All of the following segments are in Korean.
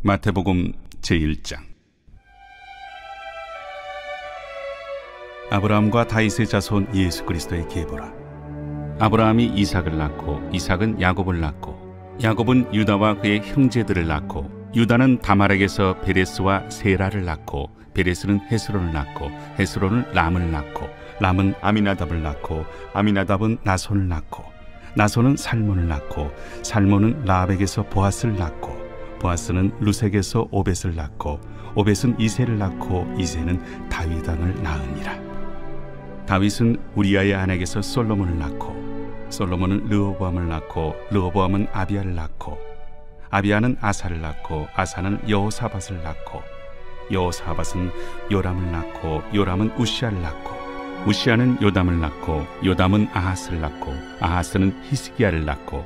마태복음 제1장. 아브라함과 다윗의 자손 예수 그리스도의 계보라. 아브라함이 이삭을 낳고 이삭은 야곱을 낳고 야곱은 유다와 그의 형제들을 낳고 유다는 다말에게서 베레스와 세라를 낳고 베레스는 헤스론을 낳고 헤스론은 람을 낳고 람은 아미나답을 낳고 아미나답은 나손을 낳고 나손은 살몬을 낳고 살몬은 라합에게서 보아스를 낳고 보아스는 루색에서 오벳을 낳고 오벳은 이새를 낳고 이새는 다윗 왕을 낳으니라. 다윗은 우리아의 아내에게서 솔로몬을 낳고 솔로몬은 르호보암을 낳고 르호보암은 아비야를 낳고 아비야는 아사를 낳고 아사는 여호사밧을 낳고 여호사밧은 요람을 낳고 요람은 우시아를 낳고 우시아는 요담을 낳고 요담은 아하스를 낳고 아하스는 히스기야를 낳고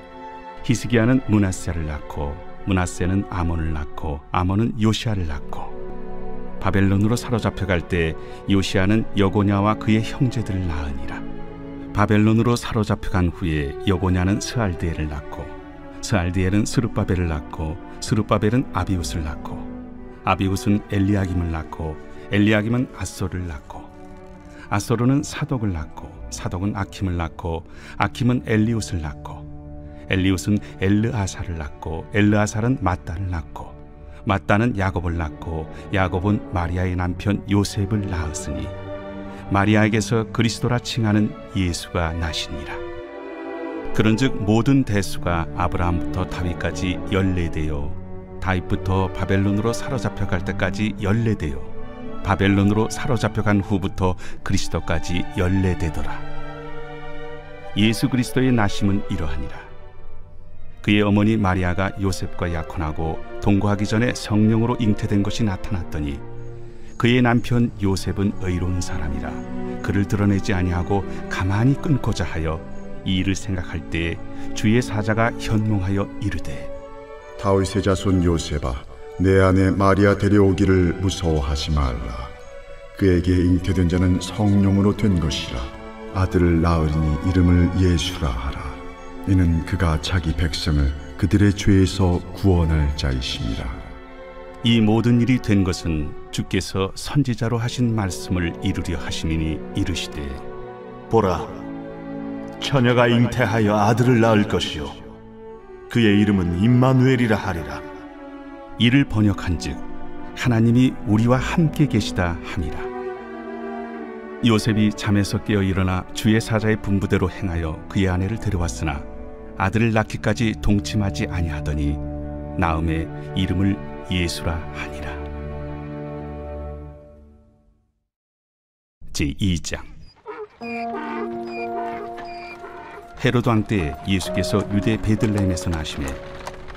히스기야는 므낫세를 낳고 므낫세는 아몬을 낳고 아몬은 요시아를 낳고 바벨론으로 사로잡혀갈 때 요시아는 여고냐와 그의 형제들을 낳으니라. 바벨론으로 사로잡혀간 후에 여고냐는 스알드엘을 낳고 스알드엘은 스룹바벨을 낳고 스룹바벨은 아비웃을 낳고 아비웃은 엘리야김을 낳고 엘리야김은 아소를 낳고 아소르는 사독을 낳고 사독은 아킴을 낳고 아킴은 엘리웃을 낳고 엘리웃은 엘르아사를 낳고 엘르아사는 맏단을 낳고 맏단은 야곱을 낳고 야곱은 마리아의 남편 요셉을 낳았으니 마리아에게서 그리스도라 칭하는 예수가 나시니라. 그런즉 모든 대수가 아브라함부터 다윗까지 14대요 다윗부터 바벨론으로 사로잡혀갈 때까지 14대요 바벨론으로 사로잡혀간 후부터 그리스도까지 14대더라. 예수 그리스도의 나심은 이러하니라. 그의 어머니 마리아가 요셉과 약혼하고 동거하기 전에 성령으로 잉태된 것이 나타났더니 그의 남편 요셉은 의로운 사람이라 그를 드러내지 아니하고 가만히 끊고자 하여 이 일을 생각할 때에 주의 사자가 현몽하여 이르되 다윗의 자손 요셉아 내 아내 마리아 데려오기를 무서워하지 말라. 그에게 잉태된 자는 성령으로 된 것이라. 아들을 낳으리니 이름을 예수라 하라. 이는 그가 자기 백성을 그들의 죄에서 구원할 자이심이라. 이 모든 일이 된 것은 주께서 선지자로 하신 말씀을 이루려 하심이니 이르시되 보라, 처녀가 잉태하여 아들을 낳을 것이요 그의 이름은 임마누엘이라 하리라. 이를 번역한즉 하나님이 우리와 함께 계시다 함이라. 요셉이 잠에서 깨어 일어나 주의 사자의 분부대로 행하여 그의 아내를 데려왔으나 아들을 낳기까지 동침하지 아니하더니 나음에 이름을 예수라 하니라. 제2장. 헤로드 왕 때 예수께서 유대 베들레헴에서 나시매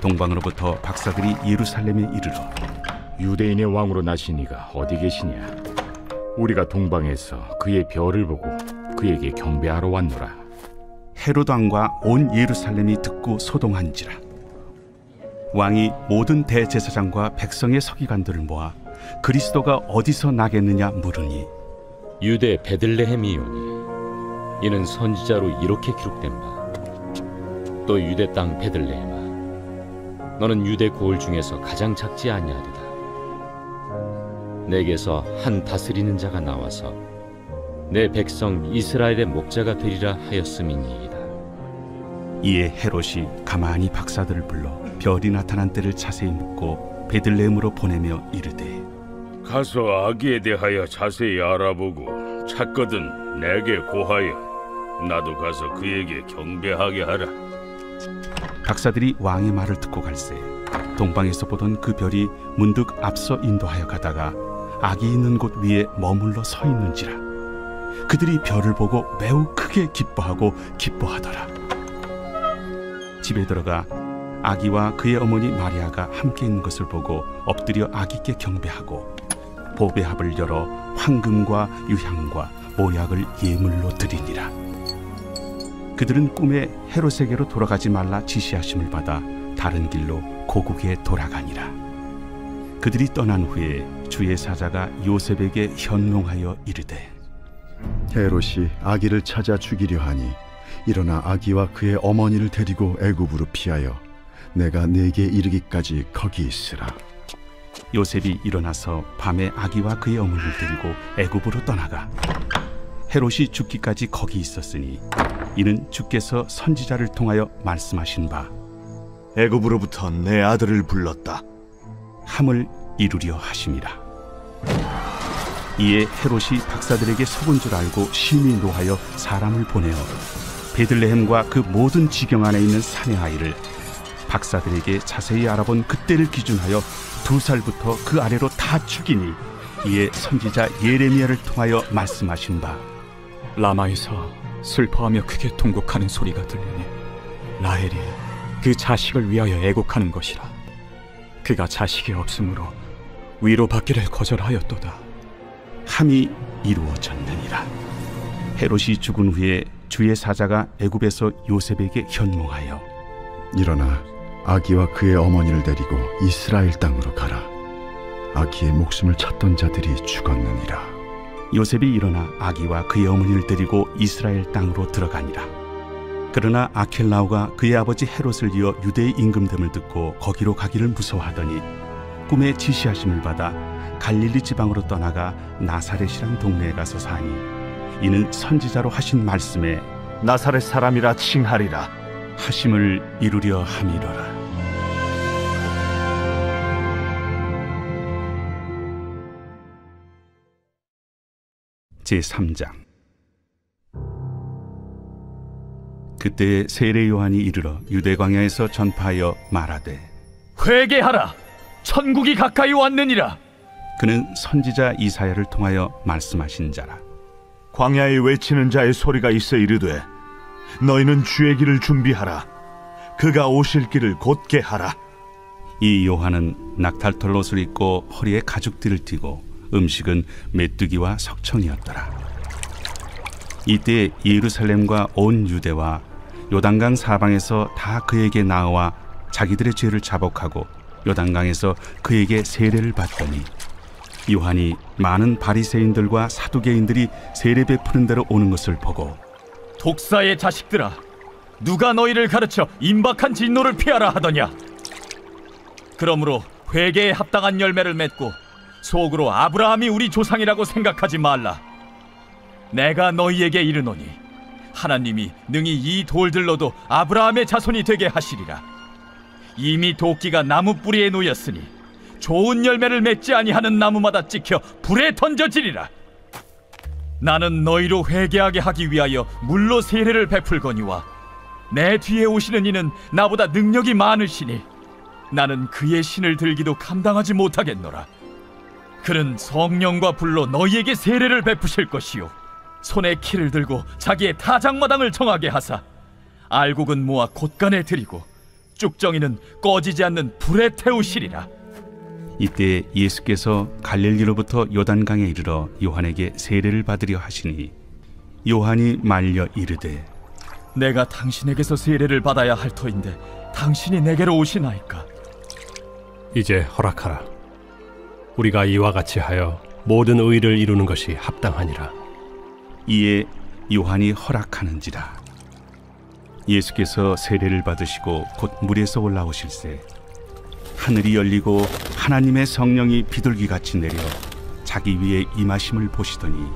동방으로부터 박사들이 예루살렘에 이르러 유대인의 왕으로 나신 이가 어디 계시냐? 우리가 동방에서 그의 별을 보고 그에게 경배하러 왔노라. 헤로드 왕과 온 예루살렘이 듣고 소동한지라. 왕이 모든 대제사장과 백성의 서기관들을 모아 그리스도가 어디서 나겠느냐 물으니 유대 베들레헴이오니 이는 선지자로 이렇게 기록된 바 또 유대 땅 베들레헴아 너는 유대 고을 중에서 가장 작지 아니하리다. 내게서 한 다스리는 자가 나와서 내 백성 이스라엘의 목자가 되리라 하였음이니이다. 이에 헤롯이 가만히 박사들을 불러 별이 나타난 때를 자세히 묻고 베들레헴으로 보내며 이르되 가서 아기에 대하여 자세히 알아보고 찾거든 내게 고하여 나도 가서 그에게 경배하게 하라. 박사들이 왕의 말을 듣고 갈새 동방에서 보던 그 별이 문득 앞서 인도하여 가다가 아기 있는 곳 위에 머물러 서 있는지라. 그들이 별을 보고 매우 크게 기뻐하고 기뻐하더라. 집에 들어가 아기와 그의 어머니 마리아가 함께 있는 것을 보고 엎드려 아기께 경배하고 보배합을 열어 황금과 유향과 모약을 예물로 드리니라. 그들은 꿈에 헤롯에게로 돌아가지 말라 지시하심을 받아 다른 길로 고국에 돌아가니라. 그들이 떠난 후에 주의 사자가 요셉에게 현몽하여 이르되 헤롯이 아기를 찾아 죽이려 하니 일어나 아기와 그의 어머니를 데리고 애굽으로 피하여 내가 네게 이르기까지 거기 있으라. 요셉이 일어나서 밤에 아기와 그의 어머니를 데리고 애굽으로 떠나가 헤롯이 죽기까지 거기 있었으니 이는 주께서 선지자를 통하여 말씀하신 바 애굽으로부터 내 아들을 불렀다 함을 이루려 하심이라. 이에 헤롯이 박사들에게 속은 줄 알고 심히 노하여 사람을 보내어 베들레헴과 그 모든 지경 안에 있는 산의 아이를 박사들에게 자세히 알아본 그때를 기준하여 2살부터 그 아래로 다 죽이니 이에 선지자 예레미야를 통하여 말씀하신 바 라마에서 슬퍼하며 크게 통곡하는 소리가 들리니 라헬이 그 자식을 위하여 애곡하는 것이라. 그가 자식이 없으므로 위로받기를 거절하였도다 함이 이루어졌느니라. 헤롯이 죽은 후에 주의 사자가 애굽에서 요셉에게 현몽하여 일어나 아기와 그의 어머니를 데리고 이스라엘 땅으로 가라. 아기의 목숨을 찾던 자들이 죽었느니라. 요셉이 일어나 아기와 그의 어머니를 데리고 이스라엘 땅으로 들어가니라. 그러나 아켈라오가 그의 아버지 헤롯을 이어 유대의 임금됨을 듣고 거기로 가기를 무서워하더니 꿈에 지시하심을 받아 갈릴리 지방으로 떠나가 나사렛이란 동네에 가서 사니 이는 선지자로 하신 말씀에 나사렛 사람이라 칭하리라 하심을 이루려 함이로라. 제3장. 그때 세례 요한이 이르러 유대 광야에서 전파하여 말하되 회개하라 천국이 가까이 왔느니라. 그는 선지자 이사야를 통하여 말씀하신 자라. 광야에 외치는 자의 소리가 있어 이르되 너희는 주의 길을 준비하라 그가 오실 길을 곧게 하라. 이 요한은 낙탈털 옷을 입고 허리에 가죽띠를 띠고 음식은 메뚜기와 석청이었더라. 이때 예루살렘과 온 유대와 요단강 사방에서 다 그에게 나와 자기들의 죄를 자복하고 요단강에서 그에게 세례를 받더니 요한이 많은 바리새인들과 사두개인들이 세례 베푸는 데로 오는 것을 보고 독사의 자식들아 누가 너희를 가르쳐 임박한 진노를 피하라 하더냐. 그러므로 회개에 합당한 열매를 맺고 속으로 아브라함이 우리 조상이라고 생각하지 말라. 내가 너희에게 이르노니 하나님이 능히 이 돌들로도 아브라함의 자손이 되게 하시리라. 이미 도끼가 나무 뿌리에 놓였으니 좋은 열매를 맺지 아니하는 나무마다 찍혀 불에 던져지리라. 나는 너희로 회개하게 하기 위하여 물로 세례를 베풀거니와 내 뒤에 오시는 이는 나보다 능력이 많으시니 나는 그의 신을 들기도 감당하지 못하겠노라. 그는 성령과 불로 너희에게 세례를 베푸실 것이요 손에 키를 들고 자기의 타작마당을 정하게 하사 알곡은 모아 곳간에 들이고 쭉정이는 꺼지지 않는 불에 태우시리라. 이때 예수께서 갈릴리로부터 요단강에 이르러 요한에게 세례를 받으려 하시니 요한이 말려 이르되 내가 당신에게서 세례를 받아야 할 터인데 당신이 내게로 오시나이까. 이제 허락하라. 우리가 이와 같이 하여 모든 의를 이루는 것이 합당하니라. 이에 요한이 허락하는지라. 예수께서 세례를 받으시고 곧 물에서 올라오실새 하늘이 열리고 하나님의 성령이 비둘기같이 내려 자기 위에 임하심을 보시더니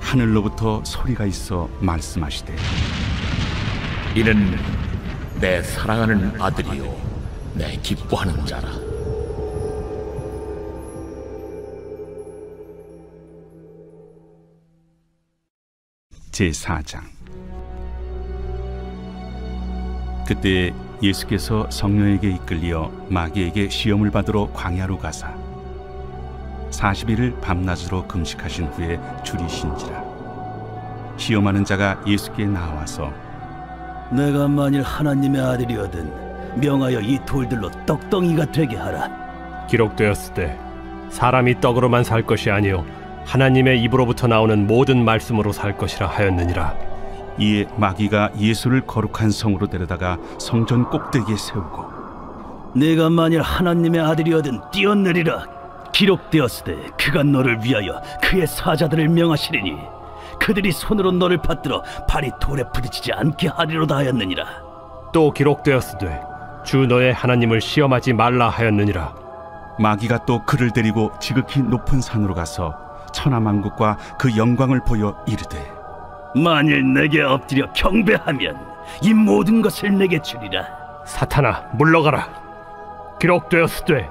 하늘로부터 소리가 있어 말씀하시되 이는 내 사랑하는 아들이요 내 기뻐하는 자라. 제4장. 그때 예수께서 성령에게 이끌려 마귀에게 시험을 받으러 광야로 가사 40일을 밤낮으로 금식하신 후에 줄이신지라. 시험하는 자가 예수께 나와서 내가 만일 하나님의 아들이거든 명하여 이 돌들로 떡덩이가 되게 하라. 기록되었을 때 사람이 떡으로만 살 것이 아니요 하나님의 입으로부터 나오는 모든 말씀으로 살 것이라 하였느니라. 이에 마귀가 예수를 거룩한 성으로 데려다가 성전 꼭대기에 세우고 내가 만일 하나님의 아들이거든 뛰어내리라. 기록되었으되 그가 너를 위하여 그의 사자들을 명하시리니 그들이 손으로 너를 받들어 발이 돌에 부딪히지 않게 하리로다 하였느니라. 또 기록되었으되 주 너의 하나님을 시험하지 말라 하였느니라. 마귀가 또 그를 데리고 지극히 높은 산으로 가서 천하만국과 그 영광을 보여 이르되 만일 내게 엎드려 경배하면 이 모든 것을 내게 주리라. 사탄아 물러가라. 기록되었으되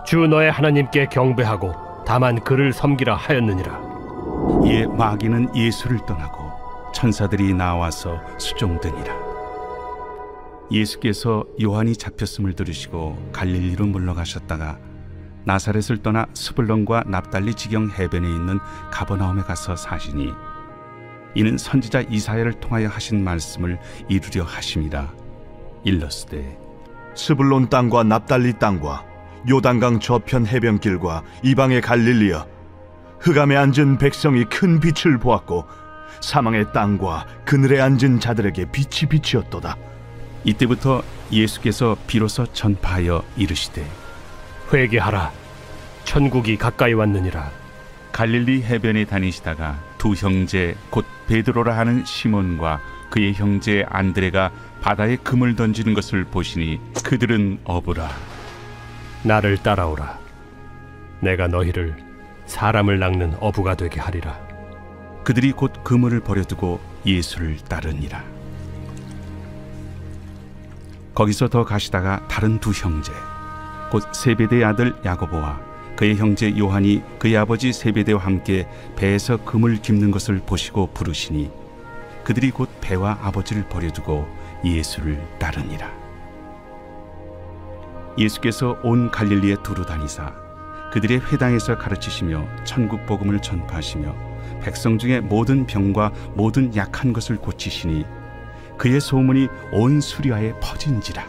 주 너의 하나님께 경배하고 다만 그를 섬기라 하였느니라. 이에 마귀는 예수를 떠나고 천사들이 나와서 수종드니라. 예수께서 요한이 잡혔음을 들으시고 갈릴리로 물러가셨다가 나사렛을 떠나 스불론과 납달리 지경 해변에 있는 가버나움에 가서 사시니 이는 선지자 이사야를 통하여 하신 말씀을 이루려 하심이라. 일러스되 스불론 땅과 납달리 땅과 요단강 저편 해변길과 이방의 갈릴리여, 흑암에 앉은 백성이 큰 빛을 보았고 사망의 땅과 그늘에 앉은 자들에게 빛이 비치었도다. 이때부터 예수께서 비로소 전파하여 이르시되 회개하라. 천국이 가까이 왔느니라. 갈릴리 해변에 다니시다가 두 형제 곧 베드로라 하는 시몬과 그의 형제 안드레가 바다에 금을 던지는 것을 보시니 그들은 어부라. 나를 따라오라. 내가 너희를 사람을 낚는 어부가 되게 하리라. 그들이 곧 그물을 버려두고 예수를 따르니라. 거기서 더 가시다가 다른 두 형제 곧 세베대의 아들 야고보와 그의 형제 요한이 그의 아버지 세베대와 함께 배에서 금을 깁는 것을 보시고 부르시니 그들이 곧 배와 아버지를 버려두고 예수를 따르니라. 예수께서 온 갈릴리에 두루 다니사 그들의 회당에서 가르치시며 천국 복음을 전파하시며 백성 중에 모든 병과 모든 약한 것을 고치시니 그의 소문이 온 수리아에 퍼진지라.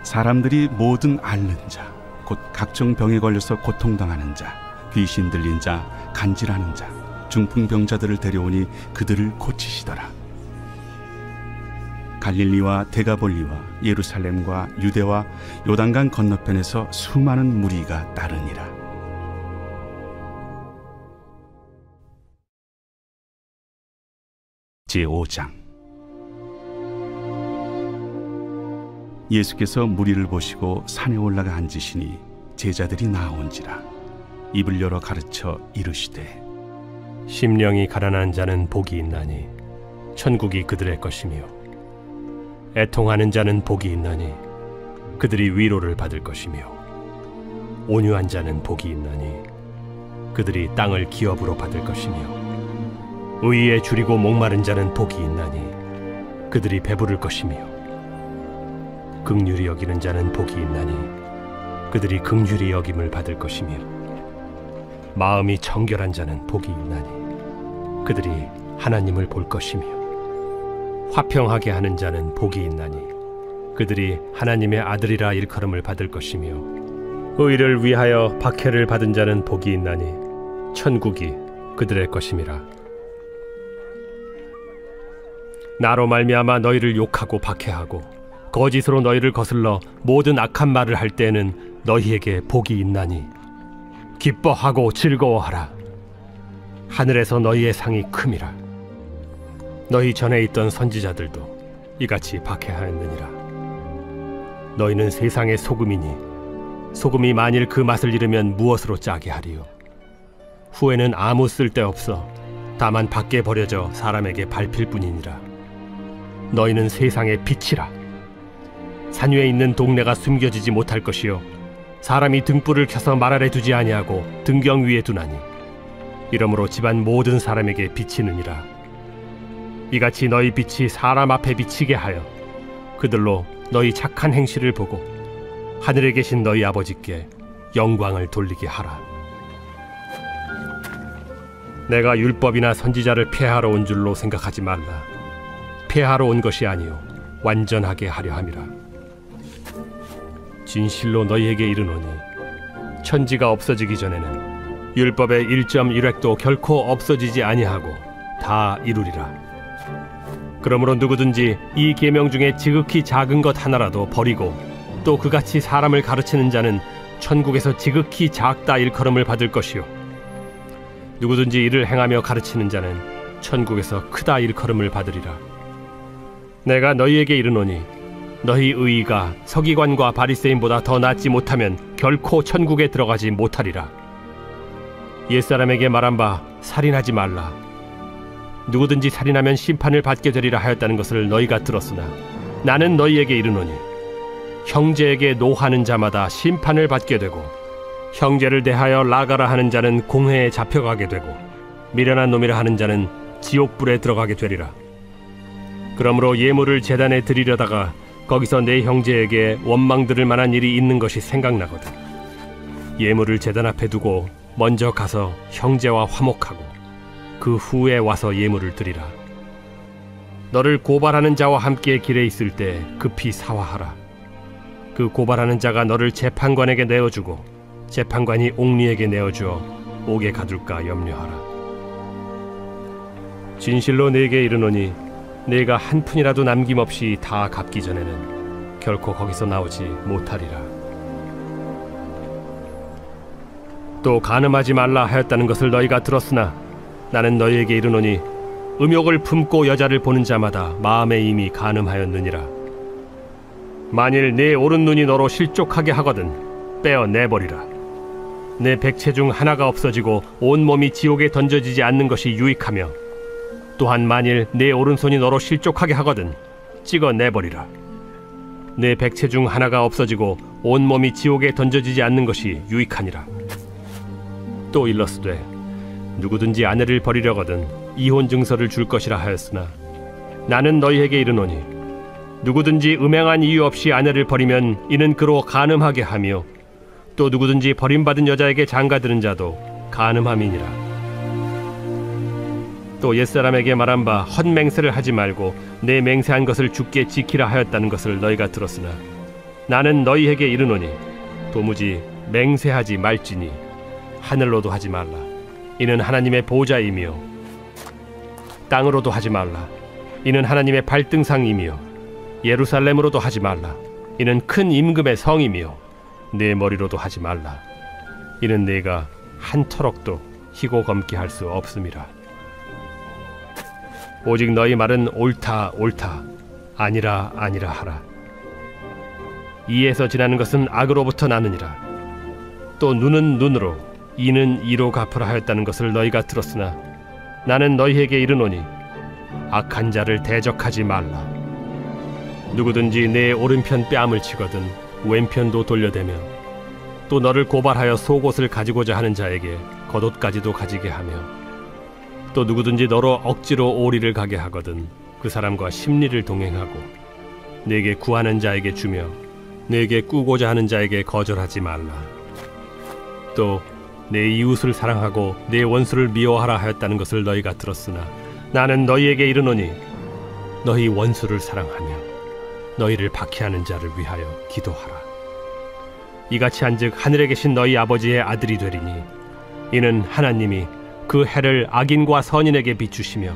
사람들이 모든 앓는 자 곧 각종 병에 걸려서 고통당하는 자, 귀신 들린 자, 간질하는 자, 중풍병자들을 데려오니 그들을 고치시더라. 갈릴리와 데가볼리와 예루살렘과 유대와 요단강 건너편에서 수많은 무리가 따르니라. 제5장. 예수께서 무리를 보시고 산에 올라가 앉으시니 제자들이 나온지라. 입을 열어 가르쳐 이르시되 심령이 가난한 자는 복이 있나니 천국이 그들의 것이며 애통하는 자는 복이 있나니 그들이 위로를 받을 것이며 온유한 자는 복이 있나니 그들이 땅을 기업으로 받을 것이며 의에 줄이고 목마른 자는 복이 있나니 그들이 배부를 것이며 긍휼히 여기는 자는 복이 있나니 그들이 긍휼히 여김을 받을 것이며 마음이 청결한 자는 복이 있나니 그들이 하나님을 볼 것이며 화평하게 하는 자는 복이 있나니 그들이 하나님의 아들이라 일컬음을 받을 것이며 의를 위하여 박해를 받은 자는 복이 있나니 천국이 그들의 것임이라. 나로 말미암아 너희를 욕하고 박해하고 거짓으로 너희를 거슬러 모든 악한 말을 할 때에는 너희에게 복이 있나니 기뻐하고 즐거워하라. 하늘에서 너희의 상이 큼이라. 너희 전에 있던 선지자들도 이같이 박해하였느니라. 너희는 세상의 소금이니 소금이 만일 그 맛을 잃으면 무엇으로 짜게 하리요? 후에는 아무 쓸데없어 다만 밖에 버려져 사람에게 밟힐 뿐이니라. 너희는 세상의 빛이라. 산 위에 있는 동네가 숨겨지지 못할 것이요 사람이 등불을 켜서 말 아래 두지 아니하고 등경 위에 두나니 이러므로 집안 모든 사람에게 비치느니라. 이같이 너희 빛이 사람 앞에 비치게 하여 그들로 너희 착한 행실을 보고 하늘에 계신 너희 아버지께 영광을 돌리게 하라. 내가 율법이나 선지자를 폐하러 온 줄로 생각하지 말라. 폐하러 온 것이 아니요 완전하게 하려 함이라. 진실로 너희에게 이르노니 천지가 없어지기 전에는 율법의 1.1획도 결코 없어지지 아니하고 다 이루리라. 그러므로 누구든지 이 계명 중에 지극히 작은 것 하나라도 버리고 또 그같이 사람을 가르치는 자는 천국에서 지극히 작다 일컬음을 받을 것이요 누구든지 이를 행하며 가르치는 자는 천국에서 크다 일컬음을 받으리라. 내가 너희에게 이르노니 너희 의의가 서기관과 바리새인보다 더 낫지 못하면 결코 천국에 들어가지 못하리라. 옛사람에게 말한 바 살인하지 말라. 누구든지 살인하면 심판을 받게 되리라 하였다는 것을 너희가 들었으나 나는 너희에게 이르노니 형제에게 노하는 자마다 심판을 받게 되고 형제를 대하여 나가라 하는 자는 공회에 잡혀가게 되고 미련한 놈이라 하는 자는 지옥불에 들어가게 되리라. 그러므로 예물을 제단에 드리려다가 거기서 내 형제에게 원망 들을 만한 일이 있는 것이 생각나거든. 예물을 제단 앞에 두고 먼저 가서 형제와 화목하고 그 후에 와서 예물을 드리라. 너를 고발하는 자와 함께 길에 있을 때 급히 사화하라. 그 고발하는 자가 너를 재판관에게 내어주고 재판관이 옥리에게 내어주어 옥에 가둘까 염려하라. 진실로 네게 이르노니 네가 한 푼이라도 남김없이 다 갚기 전에는 결코 거기서 나오지 못하리라. 또 간음하지 말라 하였다는 것을 너희가 들었으나 나는 너희에게 이르노니 음욕을 품고 여자를 보는 자마다 마음에 이미 간음하였느니라. 만일 네 오른눈이 너로 실족하게 하거든 빼어 내버리라. 내 백체 중 하나가 없어지고 온몸이 지옥에 던져지지 않는 것이 유익하며 또한 만일 내 오른손이 너로 실족하게 하거든 찍어 내버리라. 내 백체 중 하나가 없어지고 온몸이 지옥에 던져지지 않는 것이 유익하니라. 또 일러스되 누구든지 아내를 버리려거든 이혼 증서를 줄 것이라 하였으나 나는 너희에게 이르노니 누구든지 음행한 이유 없이 아내를 버리면 이는 그로 간음하게 하며 또 누구든지 버림받은 여자에게 장가드는 자도 간음함이니라. 또 옛사람에게 말한 바 헛맹세를 하지 말고 내 맹세한 것을 주께 지키라 하였다는 것을 너희가 들었으나 나는 너희에게 이르노니 도무지 맹세하지 말지니 하늘로도 하지 말라. 이는 하나님의 보좌이며 땅으로도 하지 말라. 이는 하나님의 발등상이며 예루살렘으로도 하지 말라. 이는 큰 임금의 성이며 내 머리로도 하지 말라. 이는 내가 한 터럭도 희고 검게 할 수 없음이라. 오직 너희 말은 옳다 옳다 아니라 아니라 하라. 이에서 지나는 것은 악으로부터 나느니라. 또 눈은 눈으로 이는 이로 갚으라 하였다는 것을 너희가 들었으나 나는 너희에게 이르노니 악한 자를 대적하지 말라. 누구든지 내 오른편 뺨을 치거든 왼편도 돌려대며 또 너를 고발하여 속옷을 가지고자 하는 자에게 겉옷까지도 가지게 하며 또 누구든지 너로 억지로 오리를 가게 하거든 그 사람과 심리를 동행하고 내게 구하는 자에게 주며 내게 꾸고자 하는 자에게 거절하지 말라. 또 내 이웃을 사랑하고 내 원수를 미워하라 하였다는 것을 너희가 들었으나 나는 너희에게 이르노니 너희 원수를 사랑하며 너희를 박해하는 자를 위하여 기도하라. 이같이 한즉 하늘에 계신 너희 아버지의 아들이 되리니 이는 하나님이 그 해를 악인과 선인에게 비추시며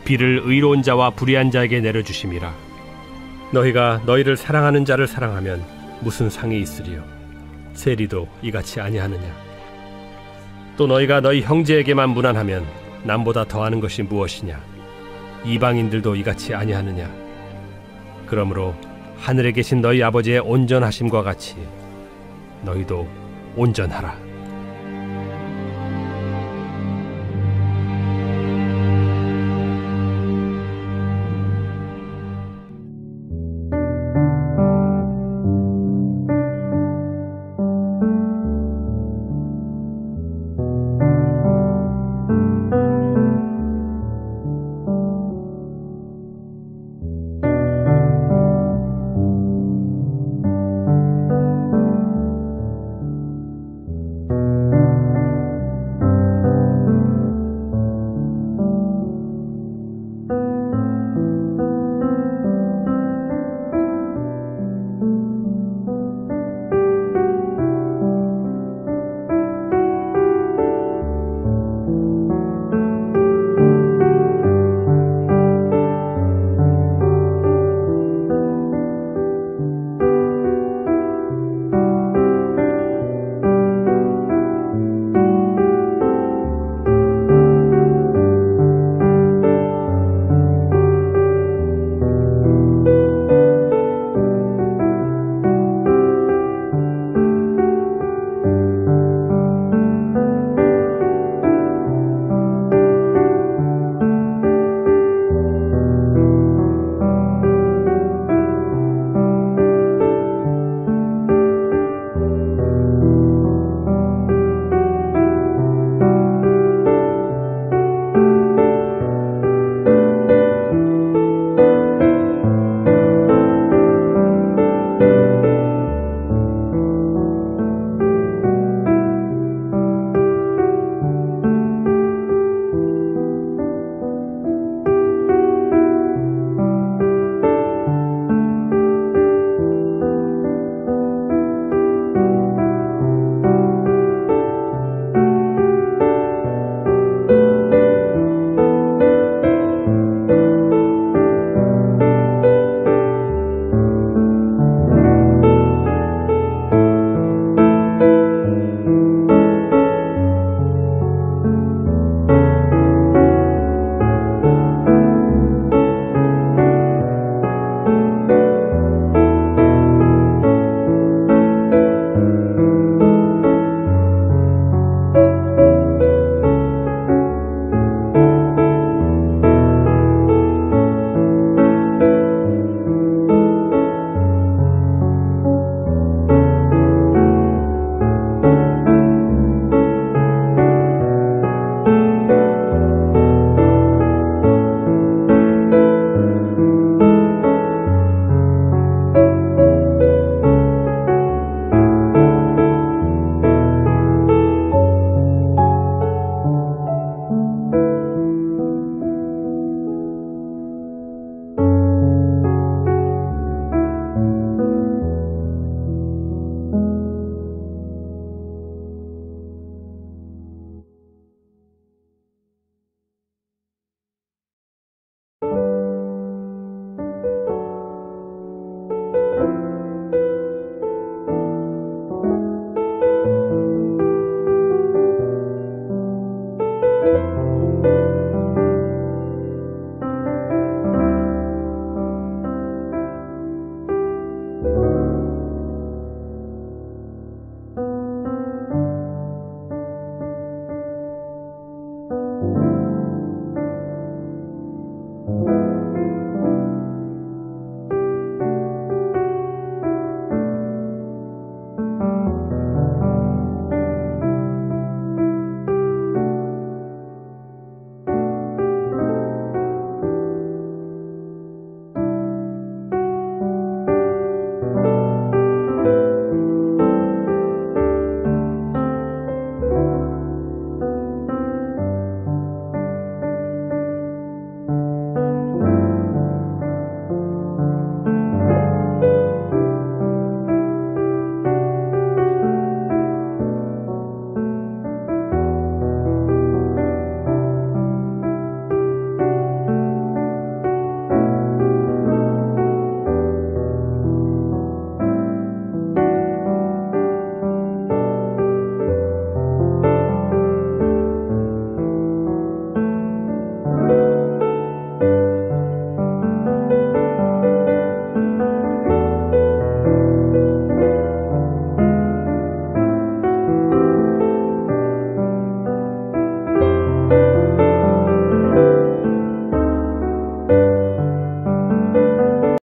비를 의로운 자와 불의한 자에게 내려주심이라. 너희가 너희를 사랑하는 자를 사랑하면 무슨 상이 있으리요? 세리도 이같이 아니하느냐? 또 너희가 너희 형제에게만 무난하면 남보다 더하는 것이 무엇이냐? 이방인들도 이같이 아니하느냐? 그러므로 하늘에 계신 너희 아버지의 온전하심과 같이 너희도 온전하라.